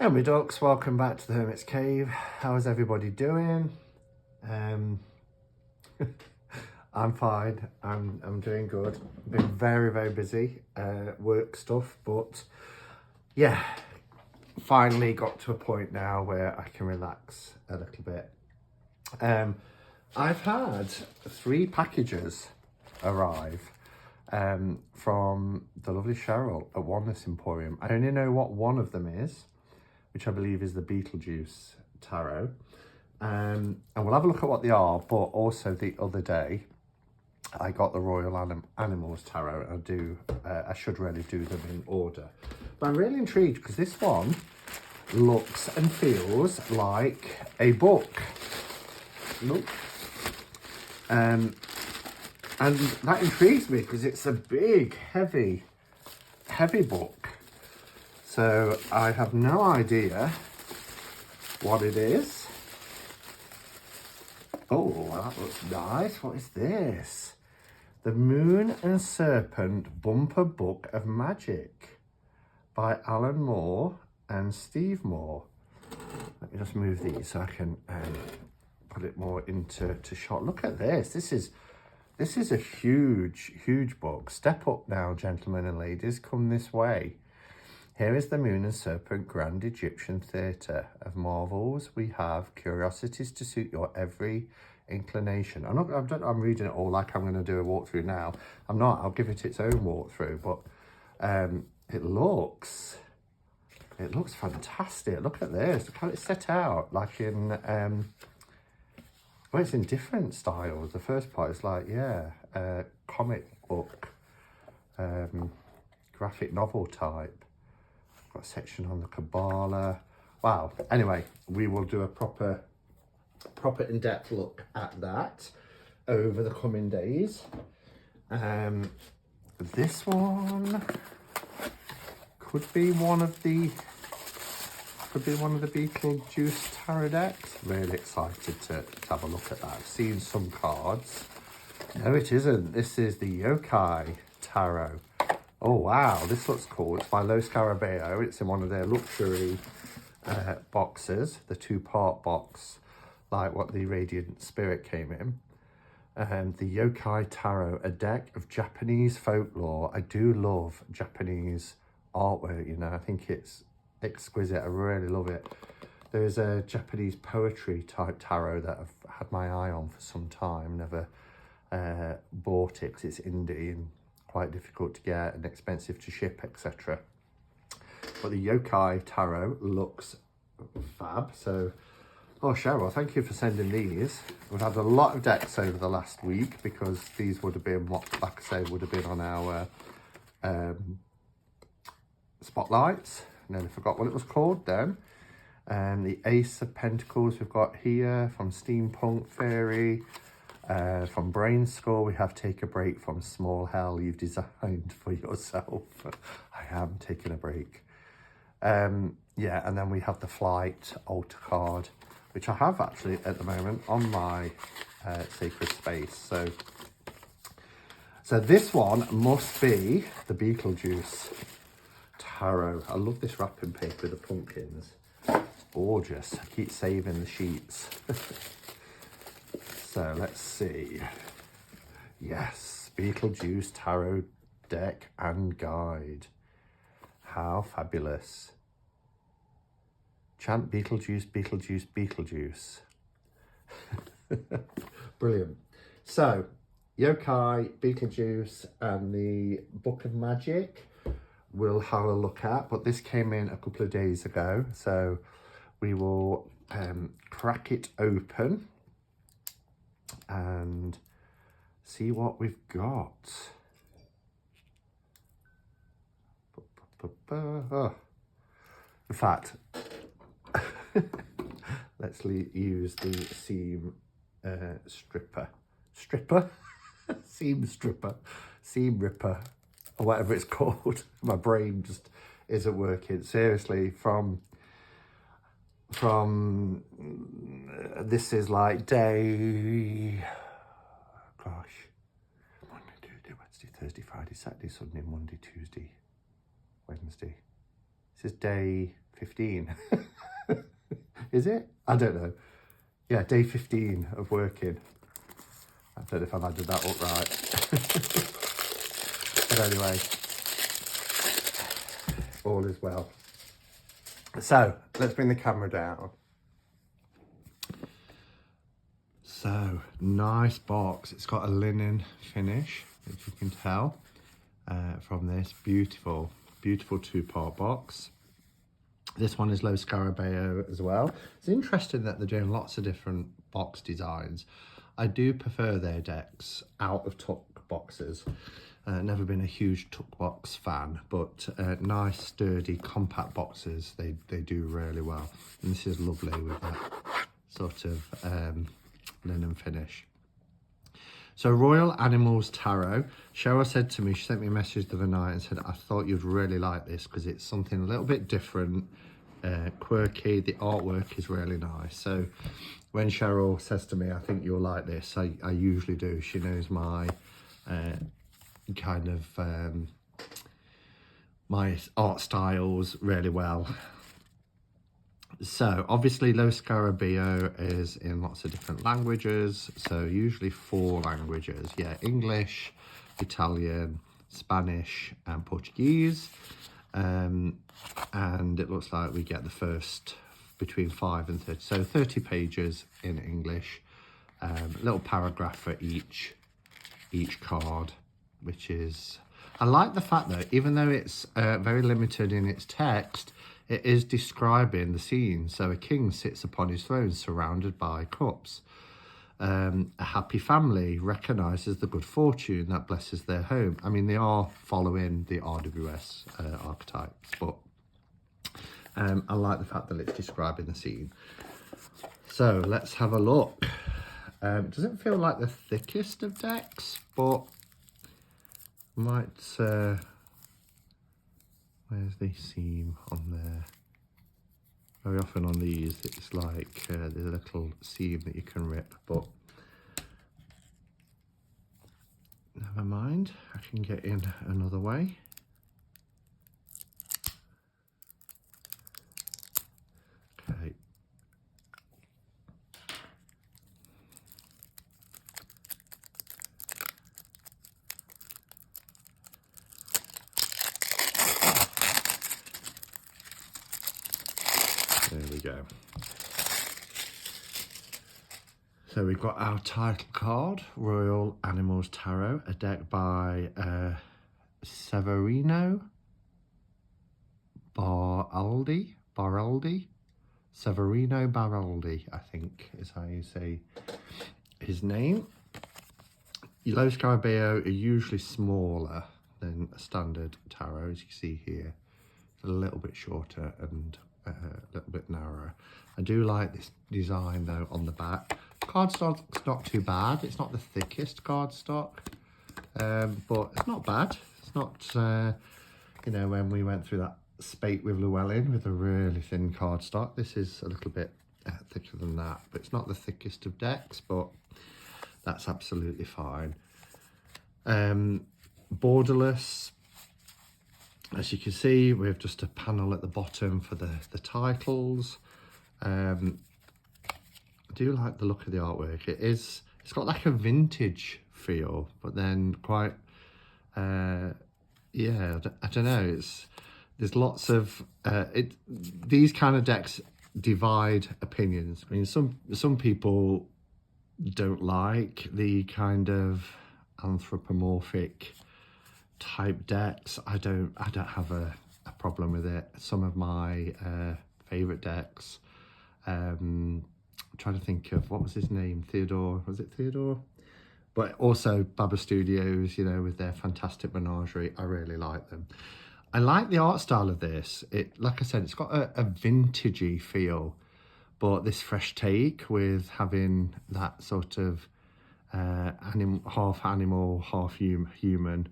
Hey my ducks, welcome back to the Hermit's Cave. How's everybody doing? I'm fine. I'm doing good. Been very busy work stuff, but yeah, finally got to a point now where I can relax a little bit. I've had 3 packages arrive from the lovely Cheryl at Oneness Emporium. I only know what one of them is, which I believe is the Beetlejuice tarot. And we'll have a look at what they are, but also the other day, I got the Royal Animals tarot. I should really do them in order. But I'm really intrigued because this one looks and feels like a book. Look. And that intrigues me because it's a big, heavy book. So I have no idea what it is. Oh, that looks nice. What is this? The Moon and Serpent Bumper Book of Magic by Alan Moore and Steve Moore. Let me just move these so I can put it more into shot. Look at this. This is a huge book. Step up now, gentlemen and ladies. Come this way. Here is the Moon and Serpent Grand Egyptian Theatre of Marvels. We have curiosities to suit your every inclination. I'm reading it all like I'm going to do a walkthrough now. I'm not. I'll give it its own walkthrough, but it looks fantastic. Look at this. Look how it's set out. Like in well, it's in different styles. The first part is like comic book, graphic novel type. Got a section on the Kabbalah. Wow. Anyway, we will do a proper in-depth look at that over the coming days. This one could be one of the Beetlejuice tarot decks. Really excited to have a look at that. I've seen some cards. No, it isn't. This is the Yokai Tarot. Oh wow, this looks cool. It's by Los Scarabeo. It's in one of their luxury boxes, the 2-part box, like what the Radiant Spirit came in. The Yokai Tarot, a deck of Japanese folklore. I do love Japanese artwork, you know. I think it's exquisite. I really love it. There's a Japanese poetry type tarot that I've had my eye on for some time. Never bought it because it's indie and quite difficult to get and expensive to ship, etc. But the Yokai Tarot looks fab. So, oh Cheryl, thank you for sending these. We've had a lot of decks over the last week because these would have been what, like I say, would have been on our spotlights. I nearly forgot what it was called then. The Ace of Pentacles we've got here from Steampunk Fairy. From Brain Score, we have Take a Break from Small Hell You've Designed for Yourself. I am taking a break. Yeah, and then we have the Flight Altar card, which I have actually at the moment on my Sacred Space. So this one must be the Beetlejuice Tarot. I love this wrapping paper with the pumpkins. It's gorgeous. I keep saving the sheets. So let's see. Yes, Beetlejuice Tarot Deck and Guide. How fabulous. Chant Beetlejuice, Beetlejuice, Beetlejuice. Brilliant. So, Yokai, Beetlejuice, and the Book of Magic we'll have a look at. But this came in a couple of days ago. So we will crack it open and see what we've got. In fact, let's use the seam seam ripper, or whatever it's called. My brain just isn't working. Seriously, from this is like day, gosh, Monday, Tuesday, Wednesday, Thursday, Friday, Saturday, Sunday, Monday, Tuesday, Wednesday, This is day 15. Is it? I don't know. Yeah, day 15 of working. I don't know if I've added that up right. But anyway, all is well. So let's bring the camera down. So nice box. It's got a linen finish, if you can tell from this. Beautiful, beautiful 2-part box. This one is Lo Scarabeo as well. It's interesting that they're doing lots of different box designs. I do prefer their decks out of tuck boxes. Never been a huge tuck box fan, but nice, sturdy, compact boxes, they do really well. And this is lovely with that sort of linen finish. So Royal Animals Tarot. Cheryl said to me, she sent me a message the other night and said, I thought you'd really like this because it's something a little bit different, quirky. The artwork is really nice. So when Cheryl says to me, I think you'll like this, I usually do. She knows my kind of my art styles really well. So obviously Lo Scarabeo is in lots of different languages, so usually 4 languages. Yeah, English, Italian, Spanish and Portuguese. And it looks like we get the first between 5 and 30, so 30 pages in English. A little paragraph for each card, which is, I like the fact that even though it's very limited in its text, it is describing the scene. So a king sits upon his throne surrounded by cups. A happy family recognises the good fortune that blesses their home. I mean, they are following the RWS archetypes, but I like the fact that it's describing the scene. So let's have a look. It doesn't feel like the thickest of decks, but might... where's the seam on there? Very often on these, it's like there's a little seam that you can rip, but never mind. I can get in another way. Okay. There we go. So we've got our title card, Royal Animals Tarot, a deck by Severino Baraldi. Severino Baraldi, I think is how you say his name. Lo Scarabeo are usually smaller than a standard tarot, as you see here. It's a little bit shorter and a little bit narrower. I do like this design though on the back. Cardstock's not too bad. It's not the thickest cardstock, but it's not bad. It's not, you know, when we went through that spate with Llewellyn with a really thin cardstock, this is a little bit thicker than that, but it's not the thickest of decks, but that's absolutely fine. Borderless. As you can see, we have just a panel at the bottom for the titles. I do like the look of the artwork. It's got like a vintage feel, but then quite, yeah, I don't know. There's lots of, these kind of decks divide opinions. I mean, some people don't like the kind of anthropomorphic type decks. I don't have a problem with it. Some of my favorite decks, I'm trying to think of, what was his name, Theodore, was it Theodore? But also Baba Studios, you know, with their fantastic menagerie, I really like them. I like the art style of this. It, like I said, it's got a vintagey feel, but this fresh take with having that sort of half animal, half human.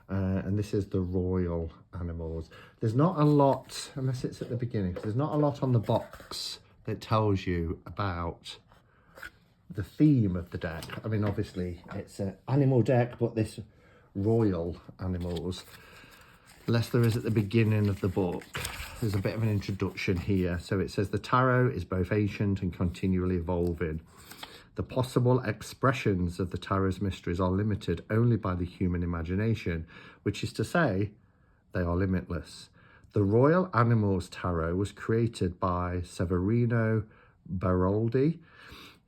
And this is the Royal Animals. There's not a lot, unless it's at the beginning, there's not a lot on the box that tells you about the theme of the deck. I mean, obviously it's an animal deck, but this Royal Animals. less there is at the beginning of the book. There's a bit of an introduction here. So it says the tarot is both ancient and continually evolving. The possible expressions of the tarot's mysteries are limited only by the human imagination, which is to say, they are limitless. The Royal Animals Tarot was created by Severino Baroldi,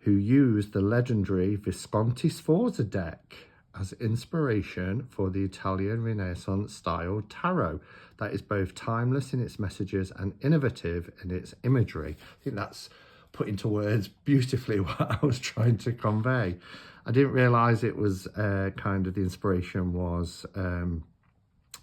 who used the legendary Visconti Sforza deck as inspiration for the Italian Renaissance style tarot that is both timeless in its messages and innovative in its imagery. I think that's put into words beautifully what I was trying to convey. I didn't realise it was kind of the inspiration was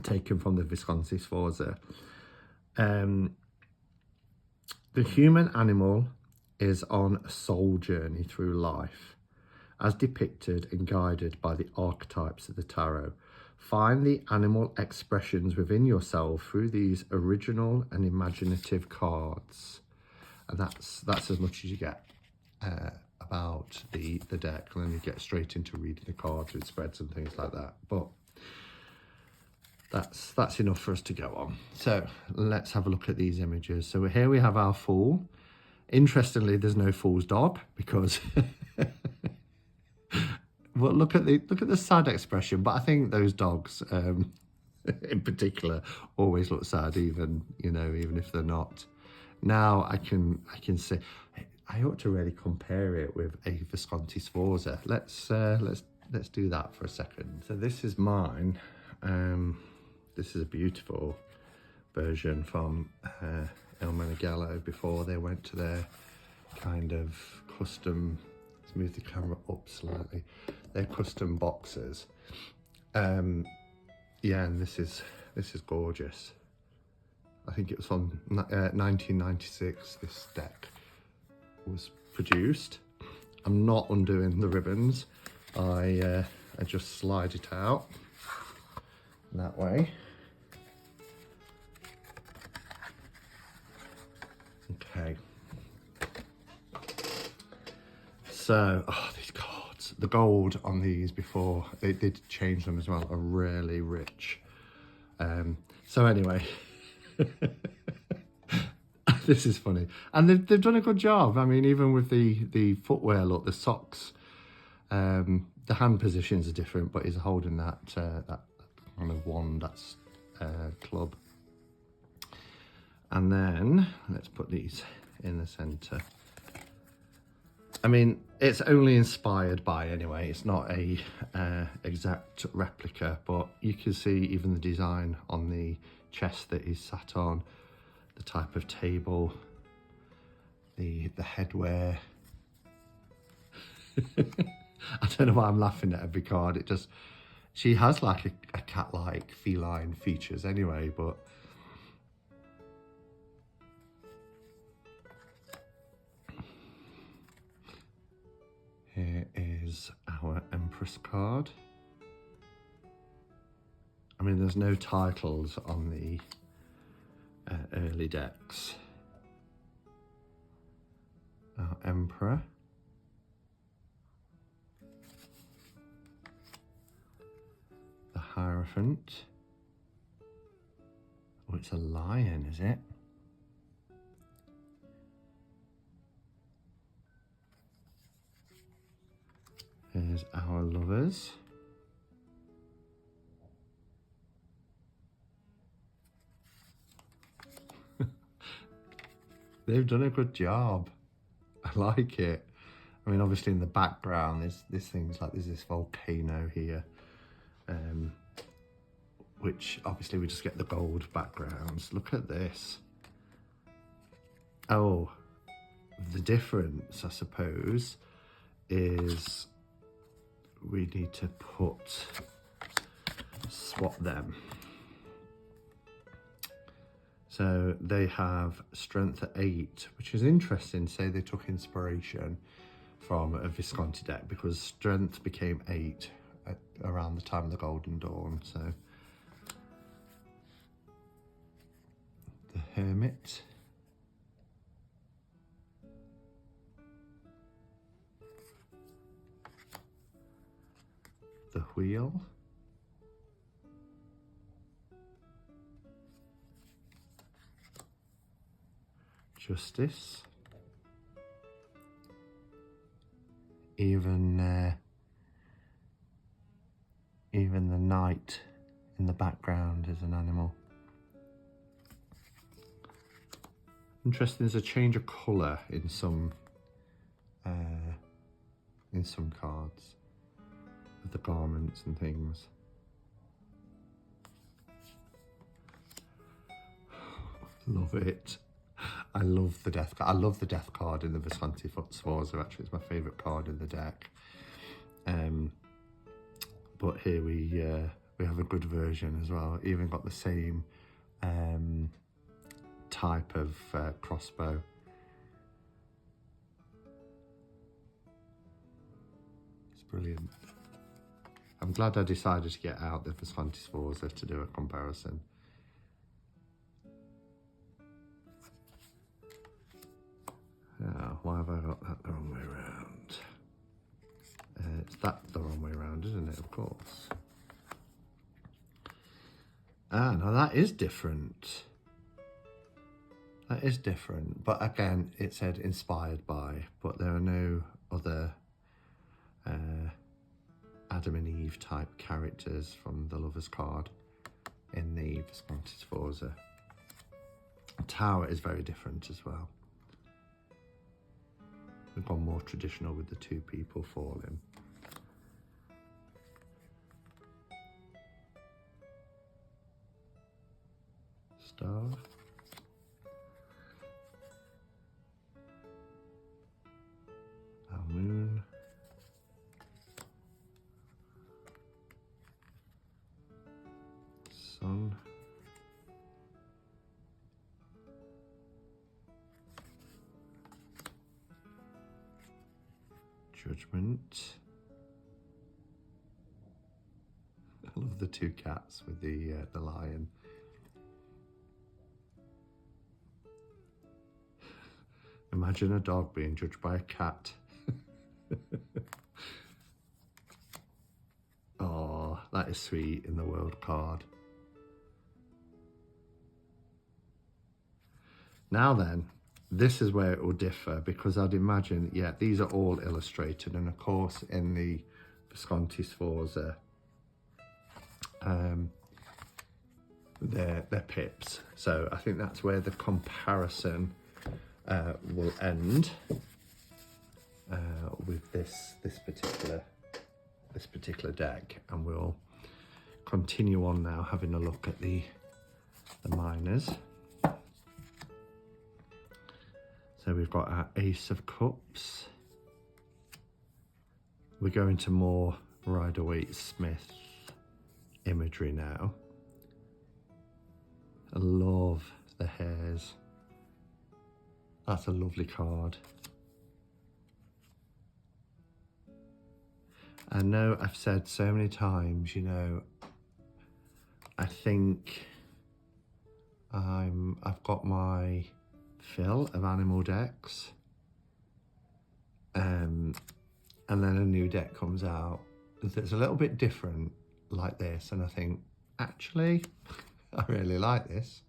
taken from the Visconti Sforza. The human animal is on a soul journey through life, as depicted and guided by the archetypes of the tarot. Find the animal expressions within yourself through these original and imaginative cards. And that's as much as you get about the deck. And then you get straight into reading the cards with spreads and things like that. But that's enough for us to go on. So let's have a look at these images. So here we have our fool. Interestingly, there's no fool's dog because well, look at the sad expression. But I think those dogs in particular always look sad, even if they're not. Now I can see. I ought to really compare it with a Visconti Sforza. Let's do that for a second. So this is mine. This is a beautiful version from Il Meneghello before they went to their kind of custom. Let's move the camera up slightly. Their custom boxes. Yeah, and this is gorgeous. I think it was from 1996. This deck was produced. I'm not undoing the ribbons. I just slide it out that way. Okay. So, these cards, the gold on these before they did change them as well, are really rich. So anyway. This is funny, and they've done a good job. I mean, even with the footwear, look, the socks, the hand positions are different, but he's holding that kind of wand, that's club. And then let's put these in the center. I mean, it's only inspired by, anyway. It's not a exact replica, but you can see even the design on the chest that he's sat on, the type of table, the headwear. I don't know why I'm laughing at every card. It just, she has like a cat-like feline features anyway, but here is our Empress card. I mean, there's no titles on the early decks. Our Emperor. The Hierophant. Oh, it's a lion, is it? Here's our Lovers. They've done a good job. I like it. I mean, obviously in the background, there's things like there's this volcano here, which obviously we just get the gold backgrounds. Look at this. Oh, the difference, I suppose, is we need to swap them. So they have strength at 8, which is interesting. Say they took inspiration from a Visconti deck because strength became 8 around the time of the Golden Dawn. So the Hermit. The Wheel. Justice. Even the knight in the background is an animal. Interesting, there's a change of colour in some cards of the garments and things. Love it. I love the death card. I love the death card in the Visconti Sforza. Actually, it's my favourite card in the deck. But here we have a good version as well. Even got the same type of crossbow. It's brilliant. I'm glad I decided to get out the Visconti Sforza to do a comparison. Oh, why have I got that the wrong way around? It's that the wrong way around, isn't it? Of course. Ah, now that is different. That is different. But again, it said inspired by, but there are no other Adam and Eve type characters from the Lover's card in the Visconti Sforza. The Tower is very different as well. We've gone more traditional with the two people falling. Star. Our moon. Sun. Judgment. I love the two cats with the lion. Imagine a dog being judged by a cat. Oh, that is sweet in the world card. Now then, this is where it will differ, because I'd imagine, yeah, these are all illustrated, and of course in the Visconti Sforza, they're pips. So I think that's where the comparison will end with this particular deck, and we'll continue on now having a look at the minors. So we've got our Ace of Cups. We're going to more Rider-Waite-Smith imagery now. I love the hairs. That's a lovely card. I know I've said so many times, you know, I think I've got my fill of animal decks, and then a new deck comes out that's a little bit different like this, and I think, actually, I really like this,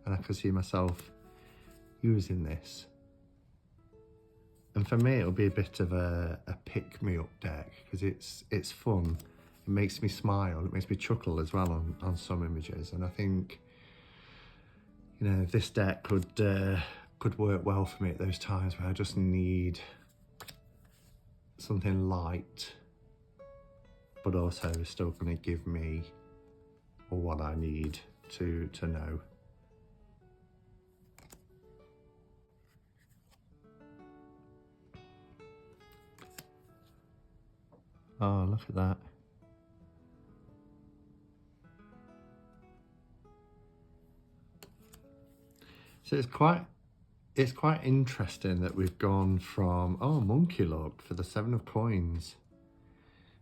and I can see myself using this. And for me, it'll be a bit of a pick-me-up deck, because it's fun. It makes me smile. It makes me chuckle as well on some images. And I think, you know, this deck could work well for me at those times where I just need something light, but also is still going to give me what I need to know. Oh, look at that. So it's quite interesting that we've gone from, oh, monkey look for the 7 of coins.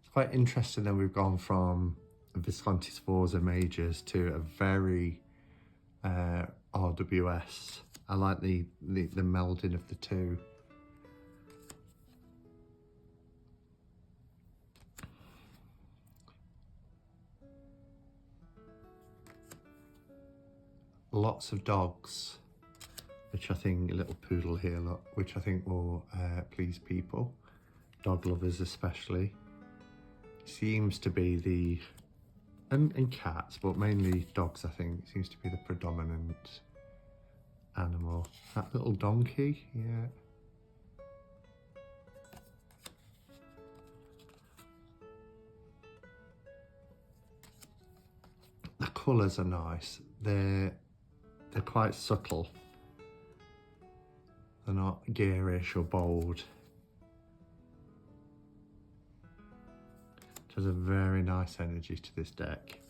It's quite interesting that we've gone from Visconti Sforza majors to a very RWS. I like the melding of the two. Lots of dogs which I think, a little poodle here, look, which I think will please people, dog lovers especially. Seems to be the, and cats, but mainly dogs, I think, seems to be the predominant animal. That little donkey, yeah. The colours are nice. They're quite subtle. They're not garish or bold. There's a very nice energy to this deck.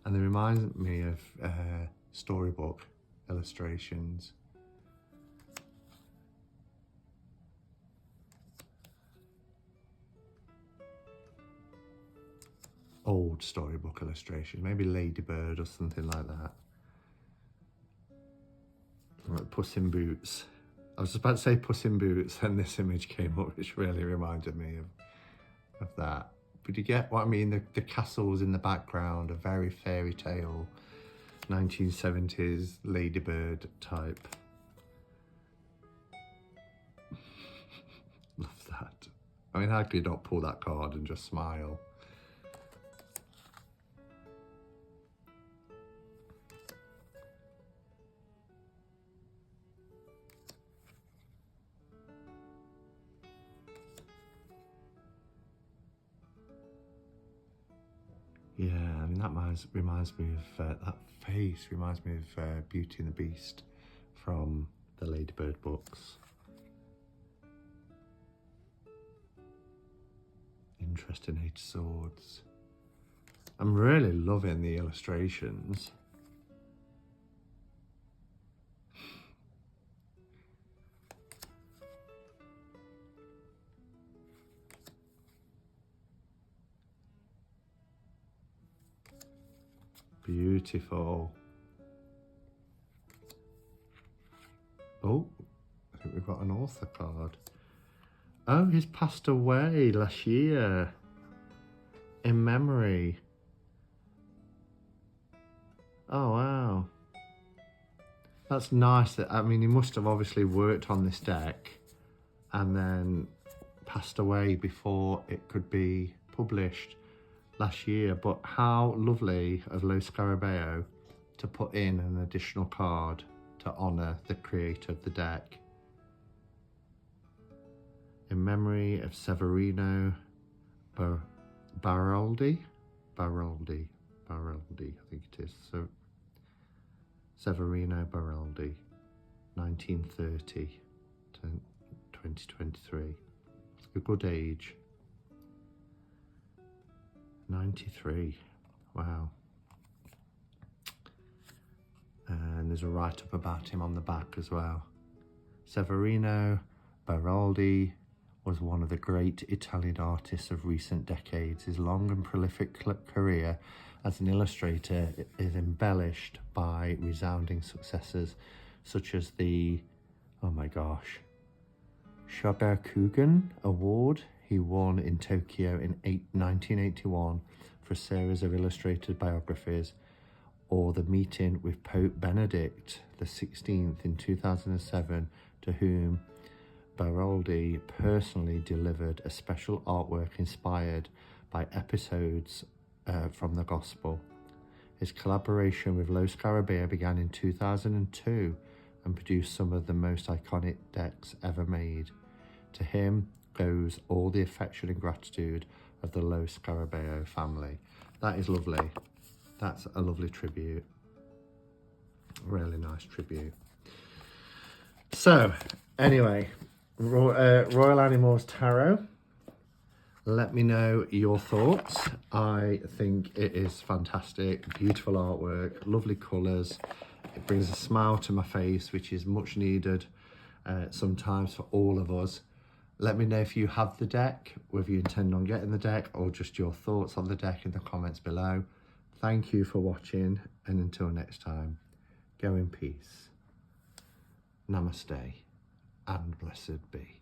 And it reminds me of storybook illustrations. Old storybook illustration, maybe Ladybird or something like that. Like Puss in Boots. I was about to say Puss in Boots and this image came up, which really reminded me of that. But you get what I mean? The castles in the background are very fairy tale, 1970s Ladybird type. Love that. I mean, how could you not pull that card and just smile? Yeah, I mean, that reminds me of, that face reminds me of Beauty and the Beast from the Ladybird books. Interesting Eight of Swords. I'm really loving the illustrations. Beautiful. Oh, I think we've got an author card. Oh, he's passed away last year. In memory. Oh, wow. That's nice. That, I mean, he must have obviously worked on this deck and then passed away before it could be published last year. But how lovely of Lo Scarabeo to put in an additional card to honour the creator of the deck. In memory of Severino Baraldi, I think it is. So Severino Baraldi, 1930 to 2023. A good age. 93. Wow. And there's a write-up about him on the back as well. Severino Baraldi was one of the great Italian artists of recent decades. His long and prolific career as an illustrator is embellished by resounding successes such as the, oh my gosh, Shogakukan Award he won in Tokyo in 1981 for a series of illustrated biographies, or the meeting with Pope Benedict XVI in 2007, to whom Baraldi personally delivered a special artwork inspired by episodes from the Gospel. His collaboration with Lo Scarabeo began in 2002 and produced some of the most iconic decks ever made. To him goes all the affection and gratitude of the Lo Scarabeo family. That is lovely. That's a lovely tribute. Really nice tribute. So, anyway, Royal Animals Tarot. Let me know your thoughts. I think it is fantastic. Beautiful artwork, lovely colours. It brings a smile to my face, which is much needed sometimes for all of us. Let me know if you have the deck, whether you intend on getting the deck, or just your thoughts on the deck in the comments below. Thank you for watching, and until next time, go in peace. Namaste, and blessed be.